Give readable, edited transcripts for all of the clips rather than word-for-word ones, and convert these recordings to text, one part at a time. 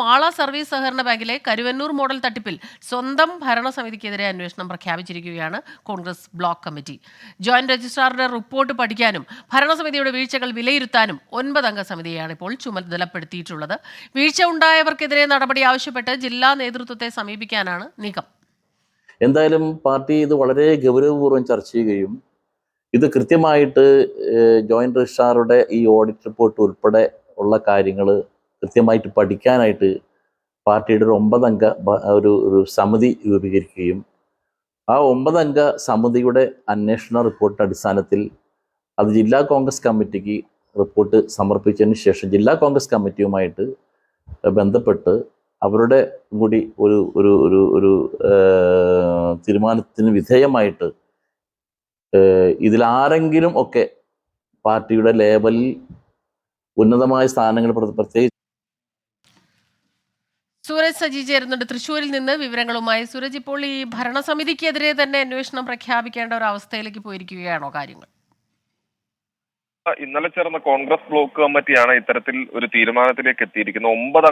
Mala service സഹകരണ ബാങ്കിലെ Karuvannur model തട്ടിപ്പിൽ സ്വന്തം ഭരണസമിതിക്കെതിരെ അന്വേഷണം പ്രഖ്യാപിച്ചിരിക്കുകയാണ് കോൺഗ്രസ് ബ്ലോക്ക് കമ്മിറ്റി. ജോയിന്റ് രജിസ്ട്രാറുടെ റിപ്പോർട്ട് പഠിക്കാനും ഭരണസമിതിയുടെ വീഴ്ചകൾ വിലയിരുത്താനും 9 അംഗ സമിതിയെയാണ് ഇപ്പോൾ ചുമതലപ്പെടുത്തിയിട്ടുള്ളത്. വീഴ്ച ഉണ്ടായവർക്കെതിരെ നടപടി ആവശ്യപ്പെട്ട് ജില്ലാ നേതൃത്വത്തെ സമീപിക്കാനാണ് നീക്കം. എന്തായാലും പാർട്ടി ഇത് വളരെ ഗൗരവപൂർവ്വം ചർച്ച ചെയ്യുകയും ഇത് കൃത്യമായിട്ട് ജോയിന്റ് രജിസ്ട്രാറുടെ ഈ ഓഡിറ്റ് റിപ്പോർട്ട് ഉൾപ്പെടെ ഉള്ള കാര്യങ്ങൾ കൃത്യമായിട്ട് പഠിക്കാനായിട്ട് പാർട്ടിയുടെ ഒരു 9 അംഗ ഒരു സമിതി രൂപീകരിക്കുകയും ആ 9 അംഗ സമിതിയുടെ അന്വേഷണ റിപ്പോർട്ടിൻ്റെ അടിസ്ഥാനത്തിൽ അത് ജില്ലാ കോൺഗ്രസ് കമ്മിറ്റിക്ക് റിപ്പോർട്ട് സമർപ്പിച്ചതിന് ശേഷം ജില്ലാ കോൺഗ്രസ് കമ്മിറ്റിയുമായിട്ട് ബന്ധപ്പെട്ട് അവരുടെ കൂടി ഒരു ഒരു ഒരു ഒരു തീരുമാനത്തിന് വിധേയമായിട്ട് ഇതിലാരെങ്കിലും ഒക്കെ പാർട്ടിയുടെ ലേബലിൽ ഉന്നതമായ സ്ഥാനങ്ങൾ പ്രത്യേകിച്ച് സൂരജ് സജി ചേരുന്നുണ്ട് തൃശ്ശൂരിൽ നിന്ന് വിവരങ്ങളുമായി. സൂരജ്, ഇപ്പോൾ ഈ ഭരണസമിതിക്കെതിരെ തന്നെ അന്വേഷണം പ്രഖ്യാപിക്കേണ്ട ഒരു അവസ്ഥയിലേക്ക് പോയിരിക്കുകയാണോ കാര്യങ്ങൾ? ഇന്നലെ ചേർന്ന കോൺഗ്രസ് ബ്ലോക്ക് കമ്മിറ്റിയാണ് ഇത്തരത്തിൽ ഒരു തീരുമാനത്തിലേക്ക് എത്തിയിരിക്കുന്നത്. 9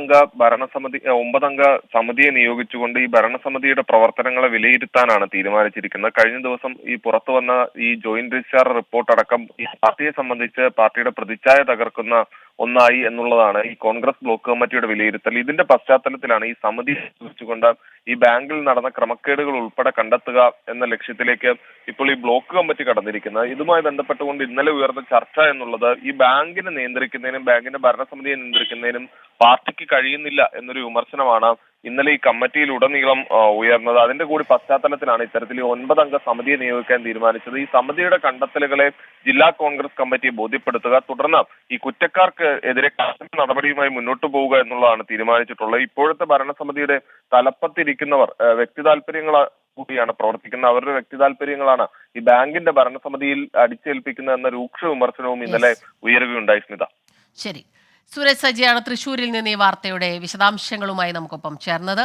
അംഗ സമിതിയെ നിയോഗിച്ചുകൊണ്ട് ഈ ഭരണസമിതിയുടെ പ്രവർത്തനങ്ങളെ വിലയിരുത്താനാണ് തീരുമാനിച്ചിരിക്കുന്നത്. കഴിഞ്ഞ ദിവസം ഈ പുറത്തു വന്ന ഈ ജോയിന്റ് രജിസ്ട്രാർ റിപ്പോർട്ട് അടക്കം ഈ പാർട്ടിയെ സംബന്ധിച്ച് പാർട്ടിയുടെ പ്രതിച്ഛായ തകർക്കുന്ന ഒന്നായി എന്നുള്ളതാണ് ഈ കോൺഗ്രസ് ബ്ലോക്ക് കമ്മിറ്റിയുടെ വിലയിരുത്തൽ. ഇതിന്റെ പശ്ചാത്തലത്തിലാണ് ഈ സമിതി നിയോഗിച്ചുകൊണ്ട് ഈ ബാങ്കിൽ നടന്ന ക്രമക്കേടുകൾ ഉൾപ്പെടെ കണ്ടെത്തുക എന്ന ലക്ഷ്യത്തിലേക്ക് ഇപ്പോൾ ഈ ബ്ലോക്ക് കമ്മിറ്റി കടന്നിരിക്കുന്നത്. ഇതുമായി ബന്ധപ്പെട്ടുകൊണ്ട് ഇന്നലെ ഉയർന്ന ചർച്ച എന്നുള്ളത് ഈ ബാങ്കിനെ നിയന്ത്രിക്കുന്നതിനും ബാങ്കിന്റെ ഭരണസമിതിയെ നിയന്ത്രിക്കുന്നതിനും പാർട്ടിക്ക് കഴിയുന്നില്ല എന്നൊരു വിമർശനമാണ് ഇന്നലെ ഈ കമ്മിറ്റിയിൽ ഉടനീളം ഉയർന്നത്. അതിന്റെ കൂടി പശ്ചാത്തലത്തിലാണ് ഇത്തരത്തിൽ 9 അംഗ സമിതിയെ നിയോഗിക്കാൻ തീരുമാനിച്ചത്. ഈ സമിതിയുടെ കണ്ടെത്തലുകളെ ജില്ലാ കോൺഗ്രസ് കമ്മിറ്റിയെ ബോധ്യപ്പെടുത്തുക, തുടർന്ന് ഈ കുറ്റക്കാർക്ക് എതിരെ കർശന നടപടിയുമായി മുന്നോട്ട് പോവുക എന്നുള്ളതാണ് തീരുമാനിച്ചിട്ടുള്ളത്. ഇപ്പോഴത്തെ ഭരണസമിതിയുടെ തലപ്പത്തിരിക്കുന്നവർ വ്യക്തി താല്പര്യങ്ങൾ കൂടിയാണ് പ്രവർത്തിക്കുന്നത്. അവരുടെ വ്യക്തി താല്പര്യങ്ങളാണ് ഈ ബാങ്കിന്റെ ഭരണസമിതിയിൽ അടിച്ചേൽപ്പിക്കുന്നത് എന്ന രൂക്ഷ വിമർശനവും ഇന്നലെ ഉയരുകയുണ്ടായി. സ്മിത, ശരി. സൂരജ് സജിയാണ് തൃശ്ശൂരിൽ നിന്ന് ഈ വാർത്തയുടെ വിശദാംശങ്ങളുമായി നമുക്കൊപ്പം ചേർന്നത്.